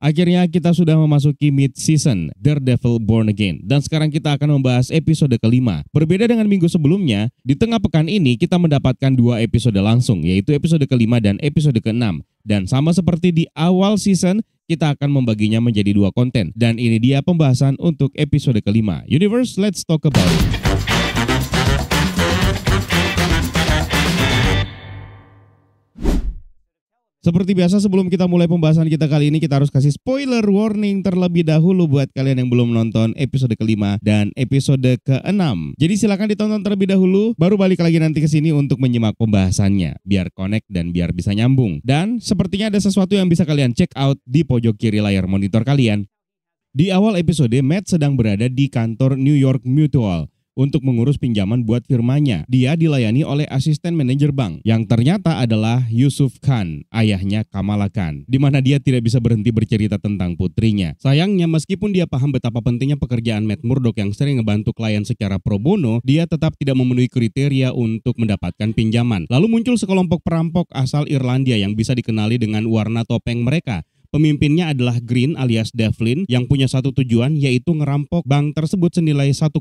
Akhirnya kita sudah memasuki mid-season Daredevil Born Again. Dan sekarang kita akan membahas episode kelima. Berbeda dengan minggu sebelumnya, di tengah pekan ini kita mendapatkan dua episode langsung, yaitu episode kelima dan episode keenam. Dan sama seperti di awal season, kita akan membaginya menjadi dua konten. Dan ini dia pembahasan untuk episode kelima. Universe, let's talk about it. Seperti biasa sebelum kita mulai pembahasan kita kali ini, kita harus kasih spoiler warning terlebih dahulu buat kalian yang belum nonton episode kelima dan episode keenam. Jadi silakan ditonton terlebih dahulu, baru balik lagi nanti ke sini untuk menyimak pembahasannya, biar connect dan biar bisa nyambung. Dan sepertinya ada sesuatu yang bisa kalian check out di pojok kiri layar monitor kalian. Di awal episode, Matt sedang berada di kantor New York Mutual untuk mengurus pinjaman buat firmanya. Dia dilayani oleh asisten manajer bank yang ternyata adalah Yusuf Khan, ayahnya Kamala Khan, di mana dia tidak bisa berhenti bercerita tentang putrinya. Sayangnya meskipun dia paham betapa pentingnya pekerjaan Matt Murdock yang sering ngebantu klien secara pro bono, dia tetap tidak memenuhi kriteria untuk mendapatkan pinjaman. Lalu muncul sekelompok perampok asal Irlandia yang bisa dikenali dengan warna topeng mereka. Pemimpinnya adalah Green alias Devlin yang punya satu tujuan, yaitu ngerampok bank tersebut senilai 1,8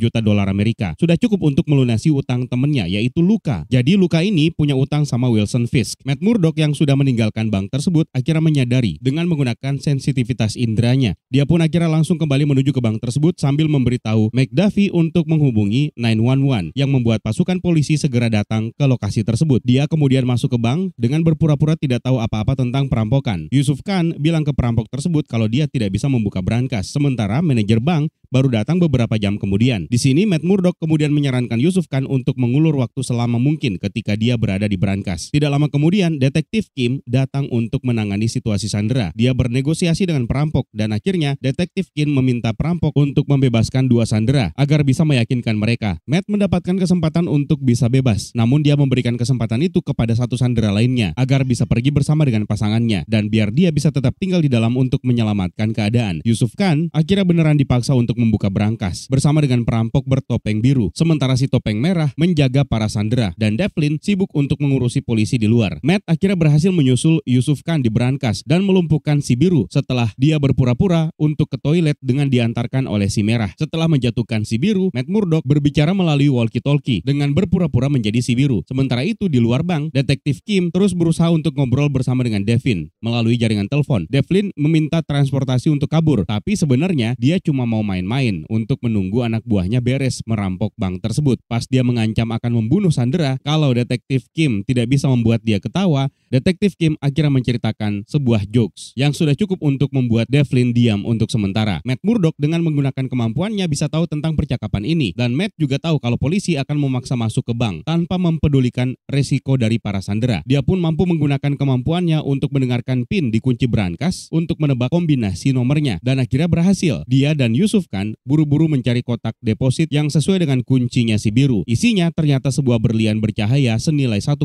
juta dolar Amerika. Sudah cukup untuk melunasi utang temennya, yaitu Luka. Jadi Luka ini punya utang sama Wilson Fisk. Matt Murdock yang sudah meninggalkan bank tersebut akhirnya menyadari dengan menggunakan sensitivitas indranya. Dia pun akhirnya langsung kembali menuju ke bank tersebut sambil memberitahu McDuffie untuk menghubungi 911 yang membuat pasukan polisi segera datang ke lokasi tersebut. Dia kemudian masuk ke bank dengan berpura-pura tidak tahu apa-apa tentang perampokan. Yusuf Khan bilang ke perampok tersebut kalau dia tidak bisa membuka brankas, sementara manajer bank baru datang beberapa jam kemudian. Di sini Matt Murdock kemudian menyarankan Yusuf Khan untuk mengulur waktu selama mungkin ketika dia berada di brankas. Tidak lama kemudian, Detektif Kim datang untuk menangani situasi sandera. Dia bernegosiasi dengan perampok dan akhirnya Detektif Kim meminta perampok untuk membebaskan dua sandera agar bisa meyakinkan mereka. Matt mendapatkan kesempatan untuk bisa bebas, namun dia memberikan kesempatan itu kepada satu sandera lainnya agar bisa pergi bersama dengan pasangannya dan biar dia bisa tetap tinggal di dalam untuk menyelamatkan keadaan. Yusuf Khan akhirnya beneran dipaksa untuk membuka brankas bersama dengan perampok bertopeng biru, sementara si topeng merah menjaga para sandera dan Devlin sibuk untuk mengurusi polisi di luar. Matt akhirnya berhasil menyusul Yusuf Khan di brankas dan melumpuhkan si biru setelah dia berpura-pura untuk ke toilet dengan diantarkan oleh si merah. Setelah menjatuhkan si biru, Matt Murdock berbicara melalui walkie-talkie dengan berpura-pura menjadi si biru. Sementara itu di luar bank, Detektif Kim terus berusaha untuk ngobrol bersama dengan Devin melalui jaringan telepon. Devlin meminta transportasi untuk kabur, tapi sebenarnya dia cuma mau main-main untuk menunggu anak buahnya beres merampok bank tersebut. Pas dia mengancam akan membunuh sandera kalau Detektif Kim tidak bisa membuat dia ketawa, Detektif Kim akhirnya menceritakan sebuah jokes yang sudah cukup untuk membuat Devlin diam untuk sementara. Matt Murdock dengan menggunakan kemampuannya bisa tahu tentang percakapan ini, dan Matt juga tahu kalau polisi akan memaksa masuk ke bank tanpa mempedulikan resiko dari para sandera. Dia pun mampu menggunakan kemampuannya untuk mendengarkan PIN di kunci brankas untuk menebak kombinasi nomornya, dan akhirnya berhasil. Dia dan Yusuf Khan buru-buru mencari kotak deposit yang sesuai dengan kuncinya si biru. Isinya ternyata sebuah berlian bercahaya senilai 1,8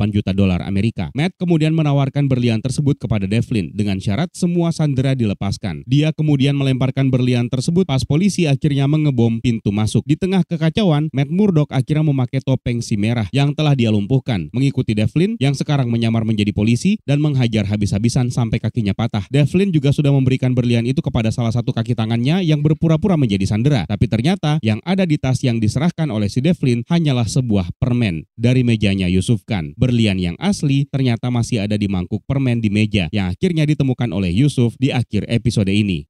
juta dolar Amerika. Matt kemudian menawarkan berlian tersebut kepada Devlin dengan syarat semua sandera dilepaskan. Dia kemudian melemparkan berlian tersebut pas polisi akhirnya mengebom pintu masuk. Di tengah kekacauan, Matt Murdock akhirnya memakai topeng si merah yang telah dia lumpuhkan, mengikuti Devlin yang sekarang menyamar menjadi polisi dan menghajar habis-habisan sampai kakinya patah. Devlin juga sudah memberikan berlian itu kepada salah satu kaki tangannya yang berpura-pura menjadi sandera. Tapi ternyata yang ada di tas yang diserahkan oleh si Devlin hanyalah sebuah permen dari mejanya Yusuf Khan. Berlian yang asli ternyata masih ada di mangkuk permen di meja yang akhirnya ditemukan oleh Yusuf di akhir episode ini.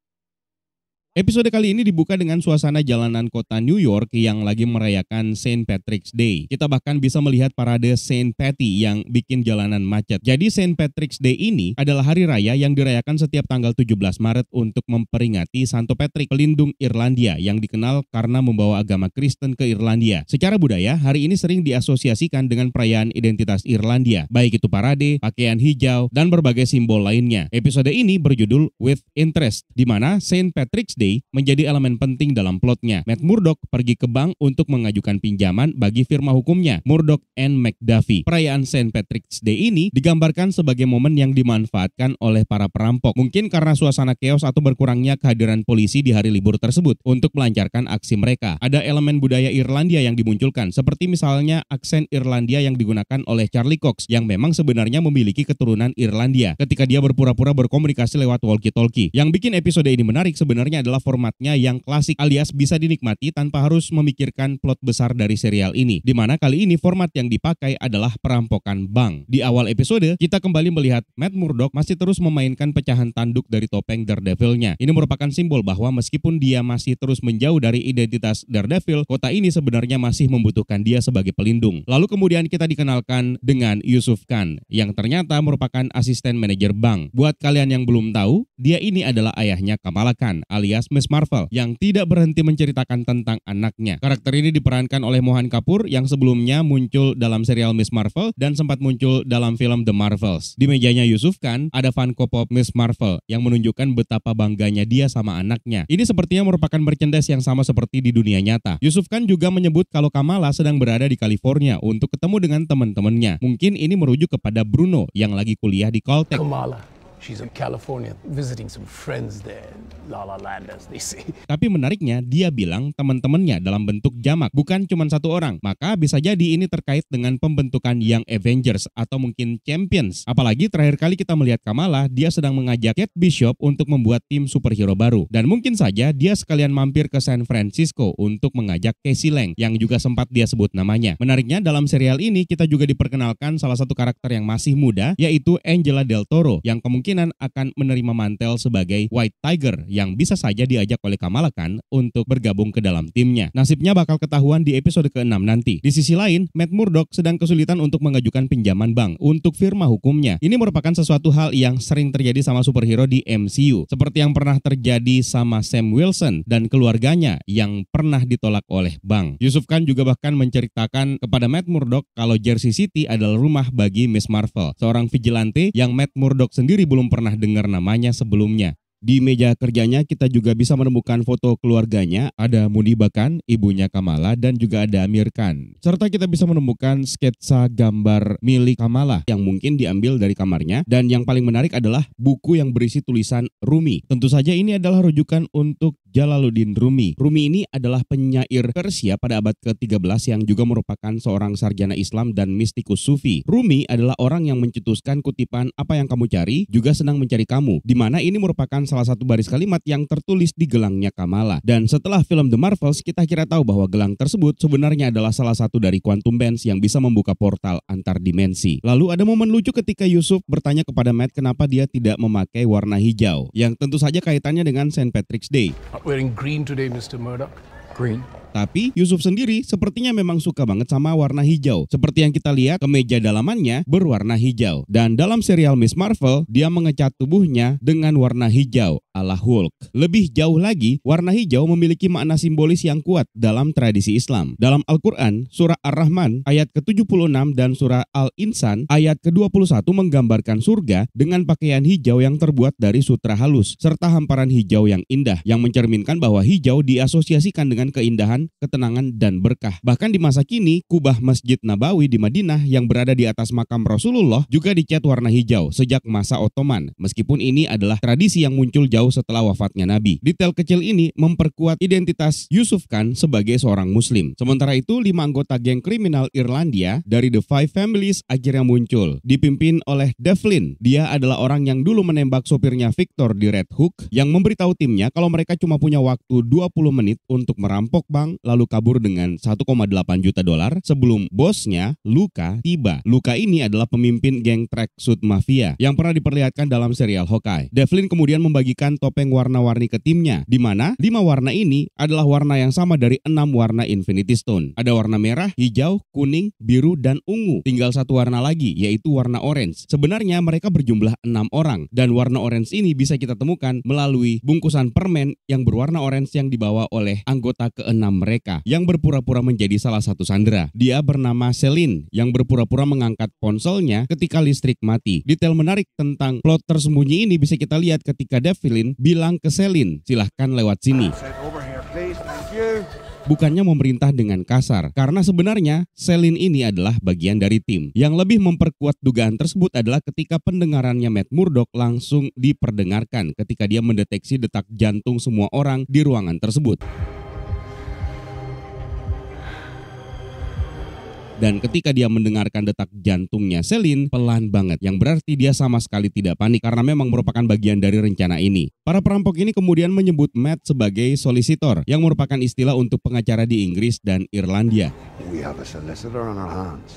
Episode kali ini dibuka dengan suasana jalanan kota New York yang lagi merayakan Saint Patrick's Day. Kita bahkan bisa melihat parade Saint Patty yang bikin jalanan macet. Jadi Saint Patrick's Day ini adalah hari raya yang dirayakan setiap tanggal 17 Maret untuk memperingati Santo Patrick, pelindung Irlandia yang dikenal karena membawa agama Kristen ke Irlandia. Secara budaya, hari ini sering diasosiasikan dengan perayaan identitas Irlandia, baik itu parade, pakaian hijau, dan berbagai simbol lainnya. Episode ini berjudul With Interest, di mana Saint Patrick's Day Day menjadi elemen penting dalam plotnya. Matt Murdock pergi ke bank untuk mengajukan pinjaman bagi firma hukumnya, Murdock and McDuffie. Perayaan St. Patrick's Day ini digambarkan sebagai momen yang dimanfaatkan oleh para perampok. Mungkin karena suasana chaos atau berkurangnya kehadiran polisi di hari libur tersebut untuk melancarkan aksi mereka. Ada elemen budaya Irlandia yang dimunculkan, seperti misalnya aksen Irlandia yang digunakan oleh Charlie Cox yang memang sebenarnya memiliki keturunan Irlandia ketika dia berpura-pura berkomunikasi lewat walkie-talkie. Yang bikin episode ini menarik sebenarnya adalah formatnya yang klasik alias bisa dinikmati tanpa harus memikirkan plot besar dari serial ini, di mana kali ini format yang dipakai adalah perampokan bank. Di awal episode, kita kembali melihat Matt Murdock masih terus memainkan pecahan tanduk dari topeng Daredevil-nya. Ini merupakan simbol bahwa meskipun dia masih terus menjauh dari identitas Daredevil, kota ini sebenarnya masih membutuhkan dia sebagai pelindung. Lalu kemudian kita dikenalkan dengan Yusuf Khan, yang ternyata merupakan asisten manajer bank. Buat kalian yang belum tahu, dia ini adalah ayahnya Kamala Khan alias Miss Marvel yang tidak berhenti menceritakan tentang anaknya. Karakter ini diperankan oleh Mohan Kapoor yang sebelumnya muncul dalam serial Miss Marvel dan sempat muncul dalam film The Marvels. Di mejanya Yusuf Khan ada Funko Pop Miss Marvel yang menunjukkan betapa bangganya dia sama anaknya. Ini sepertinya merupakan merchandise yang sama seperti di dunia nyata. Yusuf Khan juga menyebut kalau Kamala sedang berada di California untuk ketemu dengan teman-temannya. Mungkin ini merujuk kepada Bruno yang lagi kuliah di Caltech. Kamala. She's in California visiting some friends there, La La Land as they say. Tapi menariknya, dia bilang teman-temannya dalam bentuk jamak, bukan cuma satu orang. Maka bisa jadi ini terkait dengan pembentukan Young Avengers atau mungkin Champions. Apalagi terakhir kali kita melihat Kamala, dia sedang mengajak Kate Bishop untuk membuat tim superhero baru. Dan mungkin saja dia sekalian mampir ke San Francisco untuk mengajak Casey Lang yang juga sempat dia sebut namanya. Menariknya dalam serial ini kita juga diperkenalkan salah satu karakter yang masih muda, yaitu Angela Del Toro yang kemungkinan akan menerima mantel sebagai White Tiger yang bisa saja diajak oleh Kamala Khan untuk bergabung ke dalam timnya. Nasibnya bakal ketahuan di episode ke-6 nanti. Di sisi lain, Matt Murdock sedang kesulitan untuk mengajukan pinjaman bank untuk firma hukumnya. Ini merupakan sesuatu hal yang sering terjadi sama superhero di MCU, seperti yang pernah terjadi sama Sam Wilson dan keluarganya yang pernah ditolak oleh bank. Yusuf Khan juga bahkan menceritakan kepada Matt Murdock kalau Jersey City adalah rumah bagi Miss Marvel, seorang vigilante yang Matt Murdock sendiri belum pernah dengar namanya sebelumnya. Di meja kerjanya kita juga bisa menemukan foto keluarganya, ada Muniba Khan, ibunya Kamala, dan juga ada Amir Khan. Serta kita bisa menemukan sketsa gambar milik Kamala yang mungkin diambil dari kamarnya, dan yang paling menarik adalah buku yang berisi tulisan Rumi. Tentu saja ini adalah rujukan untuk Jalaluddin Rumi. Rumi ini adalah penyair Persia pada abad ke-13 yang juga merupakan seorang sarjana Islam dan mistikus Sufi. Rumi adalah orang yang mencetuskan kutipan "Apa yang kamu cari juga senang mencari kamu", di mana ini merupakan salah satu baris kalimat yang tertulis di gelangnya Kamala. Dan setelah film The Marvels, kita kira tahu bahwa gelang tersebut sebenarnya adalah salah satu dari Quantum Bands yang bisa membuka portal antar dimensi. Lalu ada momen lucu ketika Yusuf bertanya kepada Matt kenapa dia tidak memakai warna hijau, yang tentu saja kaitannya dengan St. Patrick's Day. Not wearing green today, Mr. Murdoch. Green. Tapi Yusuf sendiri sepertinya memang suka banget sama warna hijau. Seperti yang kita lihat, kemeja dalamannya berwarna hijau. Dan dalam serial Miss Marvel, dia mengecat tubuhnya dengan warna hijau ala Hulk. Lebih jauh lagi, warna hijau memiliki makna simbolis yang kuat dalam tradisi Islam. Dalam Al-Quran, surah Ar-Rahman ayat ke-76 dan surah Al-Insan ayat ke-21 menggambarkan surga dengan pakaian hijau yang terbuat dari sutra halus, serta hamparan hijau yang indah, yang mencerminkan bahwa hijau diasosiasikan dengan keindahan, ketenangan, dan berkah. Bahkan di masa kini, kubah Masjid Nabawi di Madinah yang berada di atas makam Rasulullah juga dicat warna hijau sejak masa Ottoman, meskipun ini adalah tradisi yang muncul jauh setelah wafatnya Nabi. Detail kecil ini memperkuat identitas Yusuf Khan sebagai seorang muslim. Sementara itu, 5 anggota geng kriminal Irlandia dari The Five Families akhirnya muncul, dipimpin oleh Devlin. Dia adalah orang yang dulu menembak sopirnya Victor di Red Hook, yang memberitahu timnya kalau mereka cuma punya waktu 20 menit untuk merampok bank lalu kabur dengan 1,8 juta dolar sebelum bosnya, Luka, tiba. Luka ini adalah pemimpin geng tracksuit mafia yang pernah diperlihatkan dalam serial Hawkeye. Devlin kemudian membagikan topeng warna-warni ke timnya, di mana 5 warna ini adalah warna yang sama dari 6 warna Infinity Stone. Ada warna merah, hijau, kuning, biru, dan ungu. Tinggal satu warna lagi, yaitu warna orange. Sebenarnya mereka berjumlah 6 orang, dan warna orange ini bisa kita temukan melalui bungkusan permen yang berwarna orange yang dibawa oleh anggota ke-6 mereka yang berpura-pura menjadi salah satu sandera. Dia bernama Celine yang berpura-pura mengangkat ponselnya ketika listrik mati. Detail menarik tentang plot tersembunyi ini bisa kita lihat ketika Devlin bilang ke Celine, silahkan lewat sini. Bukannya memerintah dengan kasar, karena sebenarnya Celine ini adalah bagian dari tim. Yang lebih memperkuat dugaan tersebut adalah ketika pendengarannya Matt Murdock langsung diperdengarkan ketika dia mendeteksi detak jantung semua orang di ruangan tersebut. Dan ketika dia mendengarkan detak jantungnya Celine, pelan banget. Yang berarti dia sama sekali tidak panik karena memang merupakan bagian dari rencana ini. Para perampok ini kemudian menyebut Matt sebagai solicitor, yang merupakan istilah untuk pengacara di Inggris dan Irlandia.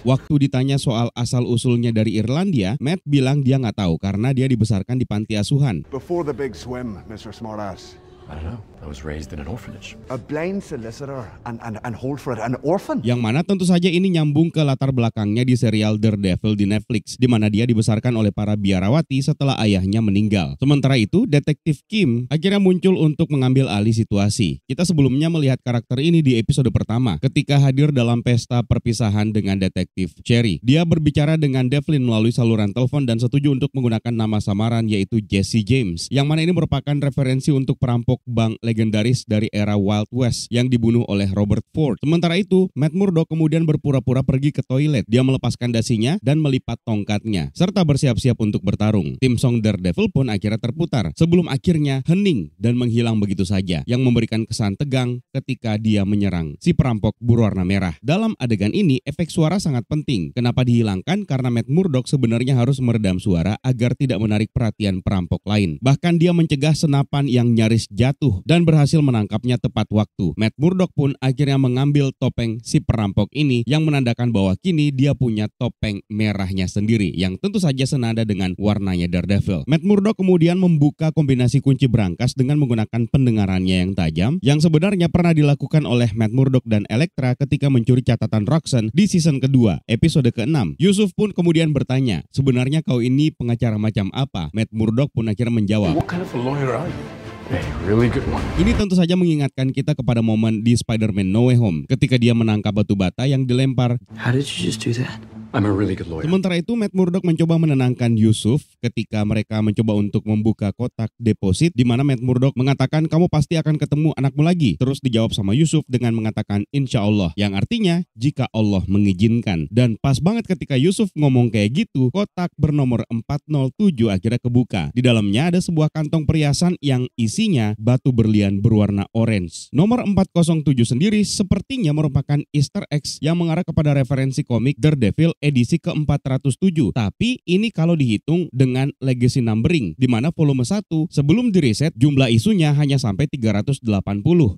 Waktu ditanya soal asal-usulnya dari Irlandia, Matt bilang dia nggak tahu karena dia dibesarkan di panti asuhan. Before the big swim, Mr. Smartass. I don't know. I was raised in an orphanage. A blind solicitor and hold for it, an orphan. Yang mana tentu saja ini nyambung ke latar belakangnya di serial Daredevil di Netflix, di mana dia dibesarkan oleh para biarawati setelah ayahnya meninggal. Sementara itu, Detektif Kim akhirnya muncul untuk mengambil alih situasi. Kita sebelumnya melihat karakter ini di episode pertama, ketika hadir dalam pesta perpisahan dengan Detektif Cherry. Dia berbicara dengan Devlin melalui saluran telepon dan setuju untuk menggunakan nama samaran yaitu Jesse James, yang mana ini merupakan referensi untuk perampok bank legendaris dari era Wild West yang dibunuh oleh Robert Ford. Sementara itu, Matt Murdock kemudian berpura-pura pergi ke toilet. Dia melepaskan dasinya dan melipat tongkatnya, serta bersiap-siap untuk bertarung. Tim song Daredevil pun akhirnya terputar, sebelum akhirnya hening dan menghilang begitu saja, yang memberikan kesan tegang ketika dia menyerang si perampok berwarna merah. Dalam adegan ini, efek suara sangat penting. Kenapa dihilangkan? Karena Matt Murdock sebenarnya harus meredam suara agar tidak menarik perhatian perampok lain. Bahkan dia mencegah senapan yang nyaris jatuh dan berhasil menangkapnya tepat waktu. Matt Murdock pun akhirnya mengambil topeng si perampok ini yang menandakan bahwa kini dia punya topeng merahnya sendiri yang tentu saja senada dengan warnanya Daredevil. Matt Murdock kemudian membuka kombinasi kunci brankas dengan menggunakan pendengarannya yang tajam yang sebenarnya pernah dilakukan oleh Matt Murdock dan Elektra ketika mencuri catatan Roxanne di season kedua, episode ke-6. Yusuf pun kemudian bertanya, sebenarnya kau ini pengacara macam apa? Matt Murdock pun akhirnya menjawab, What kind of a lawyer are you? A really good one. ini tentu saja mengingatkan kita kepada momen di Spider-Man No Way Home ketika dia menangkap batu bata yang dilempar. How did you just do that? I'm a really good lawyer. Sementara itu, Matt Murdock mencoba menenangkan Yusuf ketika mereka mencoba untuk membuka kotak deposit, di mana Matt Murdock mengatakan kamu pasti akan ketemu anakmu lagi. Terus dijawab sama Yusuf dengan mengatakan insya Allah, yang artinya jika Allah mengizinkan. Dan pas banget ketika Yusuf ngomong kayak gitu, kotak bernomor 407 akhirnya kebuka. Di dalamnya ada sebuah kantong perhiasan yang isinya batu berlian berwarna orange. Nomor 407 sendiri sepertinya merupakan Easter eggs yang mengarah kepada referensi komik Daredevil edisi ke-407. Tapi ini kalau dihitung dengan legacy numbering, di mana volume 1 sebelum direset jumlah isunya hanya sampai 380.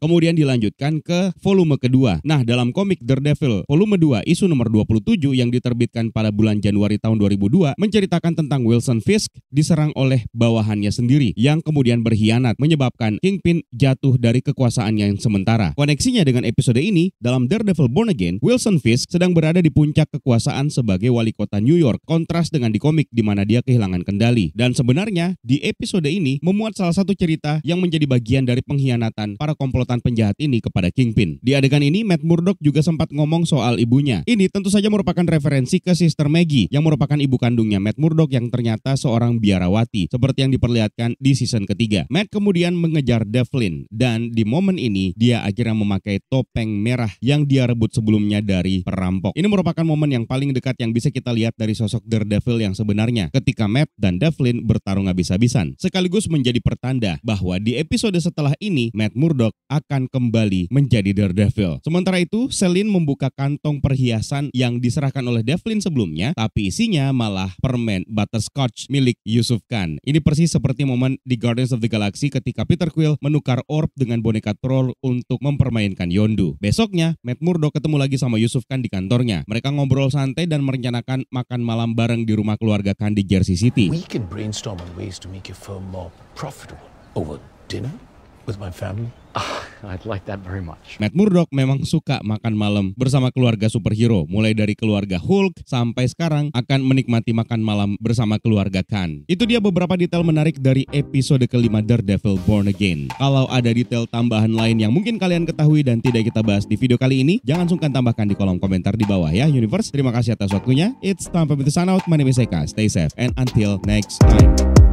Kemudian dilanjutkan ke volume kedua. Nah, dalam komik Daredevil volume 2 isu nomor 27 yang diterbitkan pada bulan Januari tahun 2002 menceritakan tentang Wilson Fisk diserang oleh bawahannya sendiri yang kemudian berkhianat menyebabkan Kingpin jatuh dari kekuasaannya yang sementara. Koneksinya dengan episode ini, dalam Daredevil Born Again, Wilson Fisk sedang berada di puncak kekuasaan sebagai wali kota New York, kontras dengan di komik di mana dia kehilangan kendali. Dan sebenarnya di episode ini memuat salah satu cerita yang menjadi bagian dari pengkhianatan para komplotan penjahat ini kepada Kingpin. Di adegan ini Matt Murdock juga sempat ngomong soal ibunya. Ini tentu saja merupakan referensi ke Sister Maggie yang merupakan ibu kandungnya Matt Murdock yang ternyata seorang biarawati seperti yang diperlihatkan di season ketiga. Matt kemudian mengejar Devlin dan di momen ini dia akhirnya memakai topeng merah yang dia rebut sebelumnya dari perampok. Ini merupakan momen yang paling dekat yang bisa kita lihat dari sosok Daredevil yang sebenarnya ketika Matt dan Devlin bertarung habis-habisan, sekaligus menjadi pertanda bahwa di episode setelah ini Matt Murdock akan kembali menjadi Daredevil. Sementara itu, Celine membuka kantong perhiasan yang diserahkan oleh Devlin sebelumnya, tapi isinya malah permen butterscotch milik Yusuf Khan. Ini persis seperti momen di Guardians of the Galaxy ketika Peter Quill menukar orb dengan boneka troll untuk mempermainkan Yondu. Besoknya, Matt Murdock ketemu lagi sama Yusuf Khan di kantornya. Mereka ngobrol santai dan merencanakan makan malam bareng di rumah keluarga Khan di Jersey City. We could brainstorm on ways to make your firm more profitable. Over dinner with my family? I'd like that very much. Matt Murdock memang suka makan malam bersama keluarga superhero, mulai dari keluarga Hulk sampai sekarang akan menikmati makan malam bersama keluarga Khan. Itu dia beberapa detail menarik dari episode kelima Daredevil Born Again. Kalau ada detail tambahan lain yang mungkin kalian ketahui dan tidak kita bahas di video kali ini, jangan sungkan tambahkan di kolom komentar di bawah ya, Universe. Terima kasih atas waktunya. It's time for me to sign out. My name is Eka. Stay safe and until next time.